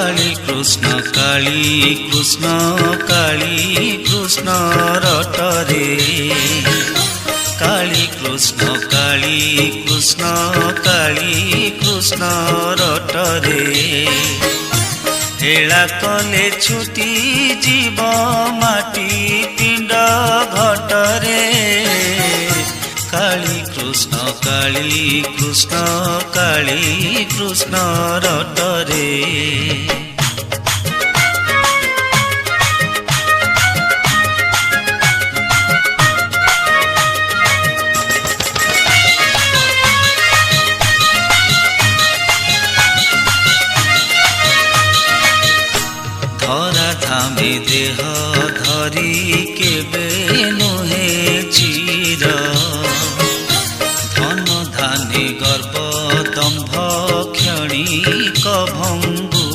काली कृष्ण काली कृष्ण रटरे काली कृष्ण काली कृष्ण रटरे हेला कले छुटी जीव माटी पिंड घटरे काली कृष्ण काली कृष्ण रटरे धरा धामे देह धरी केबे नुहे चिर धन धाने गर्भ दम्भ क्षणिक भंगु